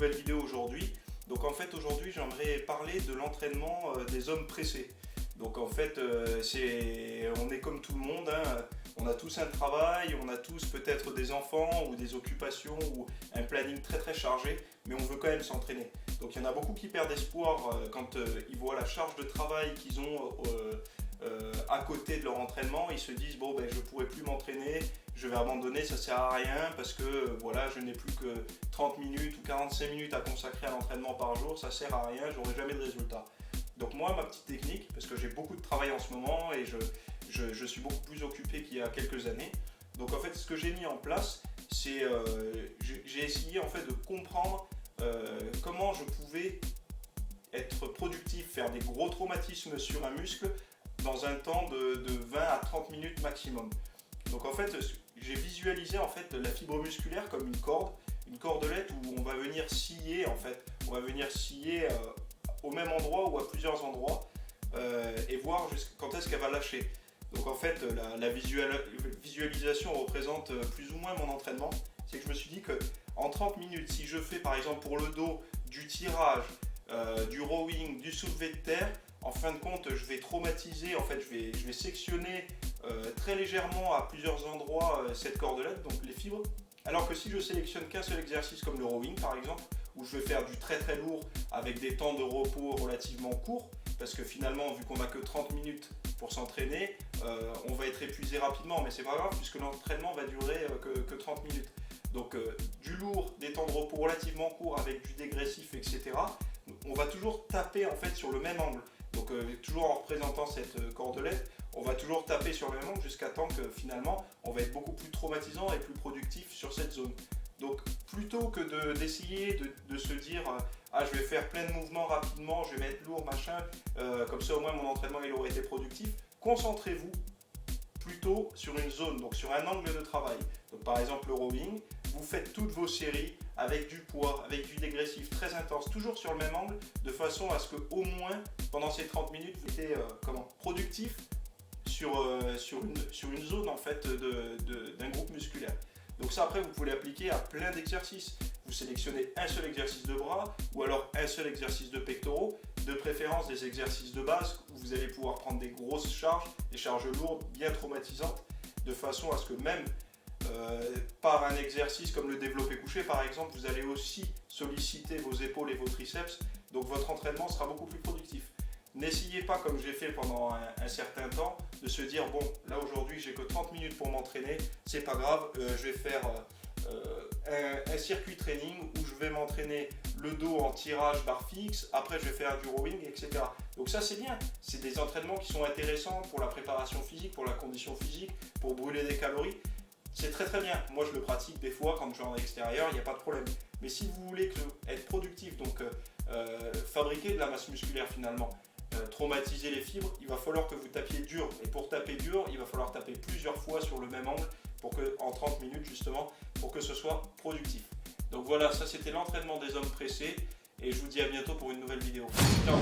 nouvelle vidéo aujourd'hui. Donc en fait aujourd'hui j'aimerais parler de l'entraînement des hommes pressés. Donc en fait on est comme tout le monde, hein. On a tous un travail, on a tous peut-être des enfants ou des occupations ou un planning très chargé, mais on veut quand même s'entraîner. Donc il y en a beaucoup qui perdent espoir quand ils voient la charge de travail qu'ils ont à côté de leur entraînement. Ils se disent bon ben je ne pourrai plus m'entraîner, je vais abandonner, ça ne sert à rien parce que voilà, je n'ai plus que 30 minutes ou 45 minutes à consacrer à l'entraînement par jour, ça ne sert à rien, je n'aurai jamais de résultat. Donc moi, ma petite technique, parce que j'ai beaucoup de travail en ce moment et je suis beaucoup plus occupé qu'il y a quelques années. Donc en fait, ce que j'ai mis en place, c'est j'ai essayé en fait de comprendre comment je pouvais être productif, faire des gros traumatismes sur un muscle dans un temps de 20 à 30 minutes maximum. Donc en fait, j'ai visualisé en fait la fibre musculaire comme une cordelette où on va venir scier en fait, on va venir scier au même endroit ou à plusieurs endroits et voir quand est-ce qu'elle va lâcher. Donc en fait, la visualisation représente plus ou moins mon entraînement. C'est que je me suis dit que en 30 minutes, si je fais par exemple pour le dos du tirage, du rowing, du soulevé de terre, en fin de compte, je vais traumatiser, en fait, je vais sectionner très légèrement à plusieurs endroits cette cordelette, donc les fibres. Alors que si je sélectionne qu'un seul exercice comme le rowing par exemple, où je vais faire du très lourd avec des temps de repos relativement courts, parce que finalement, vu qu'on n'a que 30 minutes pour s'entraîner, on va être épuisé rapidement, mais c'est pas grave puisque l'entraînement va durer que 30 minutes. Donc du lourd, des temps de repos relativement courts avec du dégressif, etc. On va toujours taper en fait sur le même angle. Donc toujours en représentant cette cordelette, on va toujours taper sur le même angle jusqu'à temps que finalement on va être beaucoup plus traumatisant et plus productif sur cette zone. Donc plutôt que d'essayer de se dire ah je vais faire plein de mouvements rapidement, je vais mettre lourd machin, comme ça au moins mon entraînement il aurait été productif, concentrez-vous plutôt sur une zone, donc sur un angle de travail. Donc par exemple le rowing, vous faites toutes vos séries avec du poids, avec du dégressif très intense, toujours sur le même angle, de façon à ce que au moins pendant ces 30 minutes vous soyez productif sur une zone en fait d'un groupe musculaire. Donc ça après vous pouvez l'appliquer à plein d'exercices. Vous sélectionnez un seul exercice de bras ou alors un seul exercice de pectoraux, de préférence des exercices de base où vous allez pouvoir prendre des grosses charges, des charges lourdes bien traumatisantes, de façon à ce que même par un exercice comme le développé couché par exemple, vous allez aussi solliciter vos épaules et vos triceps, donc votre entraînement sera beaucoup plus productif. N'essayez pas, comme j'ai fait pendant un certain temps, de se dire bon, là aujourd'hui j'ai que 30 minutes pour m'entraîner, c'est pas grave, je vais faire un circuit training où je vais m'entraîner le dos en tirage barre fixe, après je vais faire du rowing, etc. Donc ça c'est bien, c'est des entraînements qui sont intéressants pour la préparation physique, pour la condition physique, pour brûler des calories. C'est très bien, moi je le pratique des fois quand je vais en extérieur, il n'y a pas de problème. Mais si vous voulez être productif, donc fabriquer de la masse musculaire finalement, traumatiser les fibres, il va falloir que vous tapiez dur. Et pour taper dur, il va falloir taper plusieurs fois sur le même angle pour que, en 30 minutes justement, pour que ce soit productif. Donc voilà, ça c'était l'entraînement des hommes pressés et je vous dis à bientôt pour une nouvelle vidéo. Ciao.